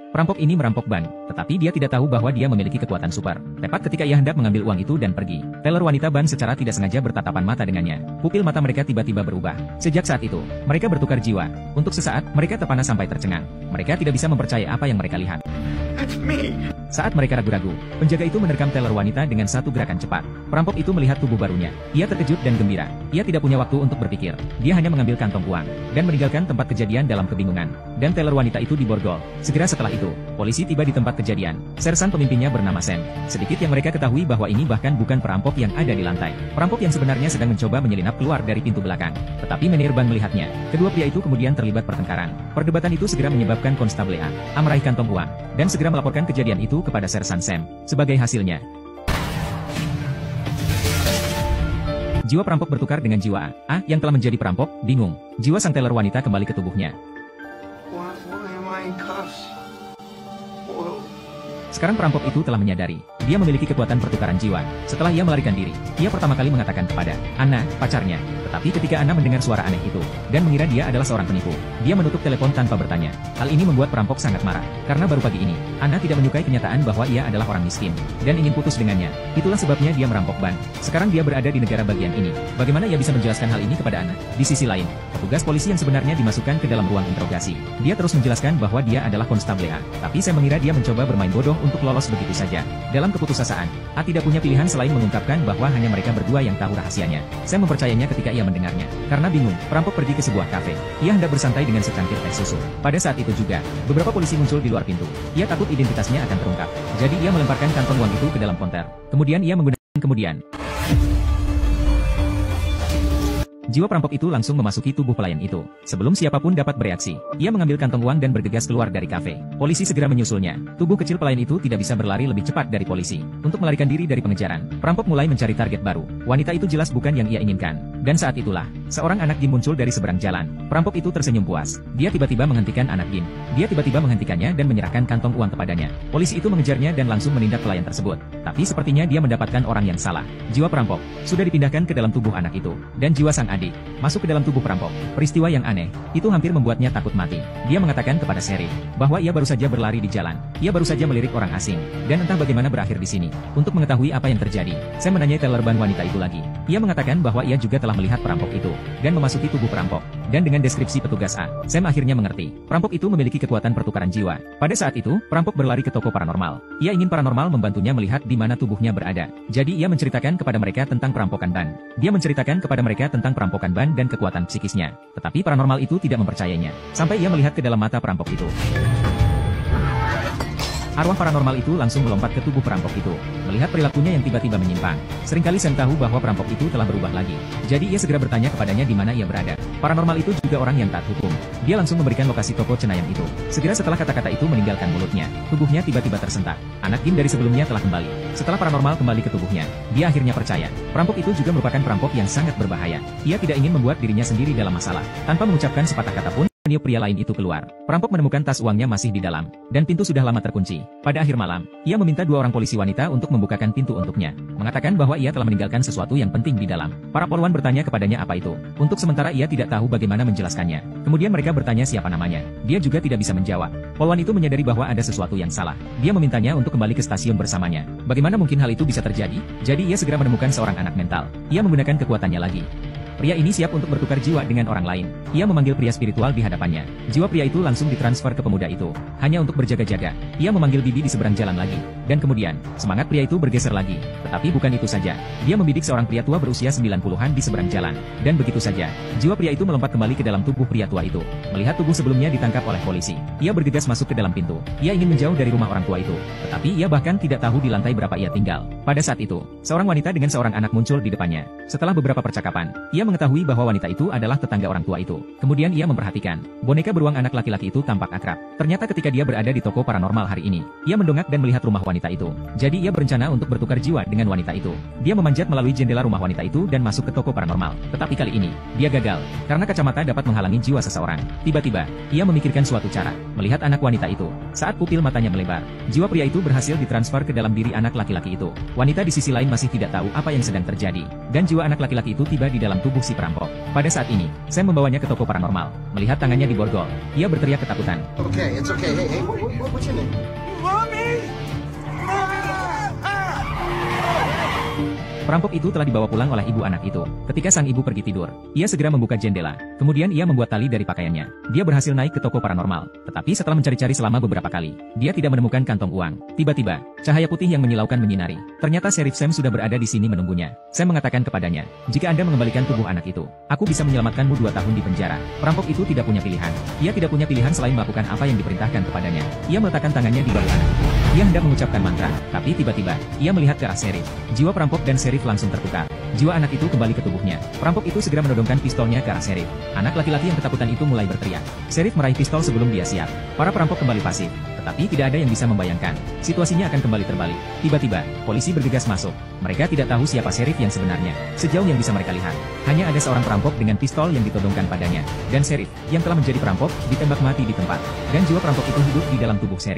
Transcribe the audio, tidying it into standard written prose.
Perampok ini merampok ban, tetapi dia tidak tahu bahwa dia memiliki kekuatan super. Tepat ketika ia hendak mengambil uang itu dan pergi, teller wanita ban secara tidak sengaja bertatapan mata dengannya. Pupil mata mereka tiba-tiba berubah. Sejak saat itu, mereka bertukar jiwa. Untuk sesaat, mereka terpana sampai tercengang. Mereka tidak bisa mempercayai apa yang mereka lihat. Saat mereka ragu-ragu, penjaga itu menerkam teller wanita dengan satu gerakan cepat. Perampok itu melihat tubuh barunya. Ia terkejut dan gembira. Ia tidak punya waktu untuk berpikir. Dia hanya mengambil kantong uang dan meninggalkan tempat kejadian dalam kebingungan. Dan teller wanita itu diborgol. Segera setelah itu, polisi tiba di tempat kejadian. Sersan pemimpinnya bernama Sam. Sedikit yang mereka ketahui bahwa ini bahkan bukan perampok yang ada di lantai. Perampok yang sebenarnya sedang mencoba menyelinap keluar dari pintu belakang. Tetapi Menirban melihatnya. Kedua pria itu kemudian terlibat pertengkaran. Perdebatan itu segera menyebabkan Konstable A meraih kantong uang dan segera melaporkan kejadian itu kepada Sersan Sam. Sebagai hasilnya, jiwa perampok bertukar dengan jiwa A yang telah menjadi perampok. Bingung, jiwa sang teller wanita kembali ke tubuhnya. Sekarang perampok itu telah menyadari, dia memiliki kekuatan pertukaran jiwa. Setelah ia melarikan diri, ia pertama kali mengatakan kepada Anna, pacarnya. Tetapi ketika Anna mendengar suara aneh itu, dan mengira dia adalah seorang penipu, dia menutup telepon tanpa bertanya. Hal ini membuat perampok sangat marah, karena baru pagi ini, Anna tidak menyukai kenyataan bahwa ia adalah orang miskin, dan ingin putus dengannya. Itulah sebabnya dia merampok ban. Sekarang dia berada di negara bagian ini. Bagaimana ia bisa menjelaskan hal ini kepada Anna? Di sisi lain, petugas polisi yang sebenarnya dimasukkan ke dalam ruang interogasi. Dia terus menjelaskan bahwa dia adalah Konstable A, tapi saya mengira dia mencoba bermain bodoh untuk lolos begitu saja. Dalam keputusasaan, A tidak punya pilihan selain mengungkapkan bahwa hanya mereka berdua yang tahu rahasianya. Saya mempercayainya ketika ia mendengarnya. Karena bingung, perampok pergi ke sebuah kafe. Ia hendak bersantai dengan secangkir teh susu. Pada saat itu juga, beberapa polisi muncul di luar pintu. Ia takut identitasnya akan terungkap. Jadi ia melemparkan kantong uang itu ke dalam konter. Kemudian ia menggunakan jiwa perampok itu langsung memasuki tubuh pelayan itu. Sebelum siapapun dapat bereaksi, ia mengambil kantong uang dan bergegas keluar dari kafe. Polisi segera menyusulnya. Tubuh kecil pelayan itu tidak bisa berlari lebih cepat dari polisi. Untuk melarikan diri dari pengejaran, perampok mulai mencari target baru. Wanita itu jelas bukan yang ia inginkan. Dan saat itulah, seorang anak Jin muncul dari seberang jalan. Perampok itu tersenyum puas. Dia tiba-tiba menghentikan anak Jin. Dia tiba-tiba menghentikannya dan menyerahkan kantong uang kepadanya. Polisi itu mengejarnya dan langsung menindak pelayan tersebut. Tapi sepertinya dia mendapatkan orang yang salah. Jiwa perampok sudah dipindahkan ke dalam tubuh anak itu. Dan jiwa sang adik masuk ke dalam tubuh perampok. Peristiwa yang aneh itu hampir membuatnya takut mati. Dia mengatakan kepada Sherry bahwa ia baru saja berlari di jalan. Ia baru saja melirik orang asing dan entah bagaimana berakhir di sini. Untuk mengetahui apa yang terjadi, saya menanyai teller ban wanita itu lagi. Ia mengatakan bahwa ia juga telah melihat perampok itu dan memasuki tubuh perampok. Dan dengan deskripsi petugas A, Sam akhirnya mengerti. Perampok itu memiliki kekuatan pertukaran jiwa. Pada saat itu, perampok berlari ke toko paranormal. Ia ingin paranormal membantunya melihat di mana tubuhnya berada. Jadi ia menceritakan kepada mereka tentang perampokan ban. Dia menceritakan kepada mereka tentang perampokan ban dan kekuatan psikisnya. Tetapi paranormal itu tidak mempercayainya. Sampai ia melihat ke dalam mata perampok itu. Arwah paranormal itu langsung melompat ke tubuh perampok itu. Melihat perilakunya yang tiba-tiba menyimpang, seringkali Sam tahu bahwa perampok itu telah berubah lagi. Jadi ia segera bertanya kepadanya di mana ia berada. Paranormal itu juga orang yang taat hukum. Dia langsung memberikan lokasi toko cenayang itu. Segera setelah kata-kata itu meninggalkan mulutnya, tubuhnya tiba-tiba tersentak. Anak Jin dari sebelumnya telah kembali. Setelah paranormal kembali ke tubuhnya, dia akhirnya percaya. Perampok itu juga merupakan perampok yang sangat berbahaya. Ia tidak ingin membuat dirinya sendiri dalam masalah. Tanpa mengucapkan sepatah kata pun, pria lain itu keluar. Perampok menemukan tas uangnya masih di dalam, dan pintu sudah lama terkunci. Pada akhir malam, ia meminta dua orang polisi wanita untuk membukakan pintu untuknya, mengatakan bahwa ia telah meninggalkan sesuatu yang penting di dalam. Para polwan bertanya kepadanya apa itu. Untuk sementara ia tidak tahu bagaimana menjelaskannya. Kemudian mereka bertanya siapa namanya. Dia juga tidak bisa menjawab. Polwan itu menyadari bahwa ada sesuatu yang salah. Dia memintanya untuk kembali ke stasiun bersamanya. Bagaimana mungkin hal itu bisa terjadi? Jadi ia segera menemukan seorang anak mental. Ia menggunakan kekuatannya lagi. Pria ini siap untuk bertukar jiwa dengan orang lain. Ia memanggil pria spiritual di hadapannya. Jiwa pria itu langsung ditransfer ke pemuda itu. Hanya untuk berjaga-jaga, ia memanggil bibi di seberang jalan lagi. Dan kemudian, semangat pria itu bergeser lagi. Tetapi bukan itu saja. Dia membidik seorang pria tua berusia 90-an di seberang jalan. Dan begitu saja, jiwa pria itu melompat kembali ke dalam tubuh pria tua itu. Melihat tubuh sebelumnya ditangkap oleh polisi, ia bergegas masuk ke dalam pintu. Ia ingin menjauh dari rumah orang tua itu. Tetapi ia bahkan tidak tahu di lantai berapa ia tinggal. Pada saat itu, seorang wanita dengan seorang anak muncul di depannya. Setelah beberapa percakapan, ia mengetahui bahwa wanita itu adalah tetangga orang tua itu. Kemudian ia memperhatikan, boneka beruang anak laki-laki itu tampak akrab. Ternyata ketika dia berada di toko paranormal hari ini, ia mendongak dan melihat rumah wanita itu. Jadi ia berencana untuk bertukar jiwa dengan wanita itu. Dia memanjat melalui jendela rumah wanita itu dan masuk ke toko paranormal. Tetapi kali ini, dia gagal, karena kacamata dapat menghalangi jiwa seseorang. Tiba-tiba, ia memikirkan suatu cara, melihat anak wanita itu. Saat pupil matanya melebar, jiwa pria itu berhasil ditransfer ke dalam diri anak laki-laki itu. Wanita di sisi lain masih tidak tahu apa yang sedang terjadi. Dan jiwa anak laki-laki itu tiba di dalam tubuh tubuh si perampok. Pada saat ini, Sam membawanya ke toko paranormal. Melihat tangannya diborgol, ia berteriak ketakutan. Okay, it's okay. Hey, what's your name? Mommy! Perampok itu telah dibawa pulang oleh ibu anak itu. Ketika sang ibu pergi tidur, ia segera membuka jendela. Kemudian ia membuat tali dari pakaiannya. Dia berhasil naik ke toko paranormal. Tetapi setelah mencari-cari selama beberapa kali, dia tidak menemukan kantong uang. Tiba-tiba, cahaya putih yang menyilaukan menyinari. Ternyata Sheriff Sam sudah berada di sini menunggunya. Sam mengatakan kepadanya, jika Anda mengembalikan tubuh anak itu, aku bisa menyelamatkanmu 2 tahun di penjara. Perampok itu tidak punya pilihan. Ia tidak punya pilihan selain melakukan apa yang diperintahkan kepadanya. Ia meletakkan tangannya di bahu anak. Ia hendak mengucapkan mantra, tapi tiba-tiba, ia melihat ke arah Sheriff. Jiwa perampok dan Sheriff langsung tertukar. Jiwa anak itu kembali ke tubuhnya. Perampok itu segera menodongkan pistolnya ke arah Sheriff. Anak laki-laki yang ketakutan itu mulai berteriak. Sheriff meraih pistol sebelum dia siap. Para perampok kembali pasif. Tetapi tidak ada yang bisa membayangkan. Situasinya akan kembali terbalik. Tiba-tiba, polisi bergegas masuk. Mereka tidak tahu siapa Sheriff yang sebenarnya. Sejauh yang bisa mereka lihat, hanya ada seorang perampok dengan pistol yang ditodongkan padanya. Dan Sheriff, yang telah menjadi perampok, ditembak mati di tempat. Dan jiwa perampok itu hidup di dalam tubuh Sheriff.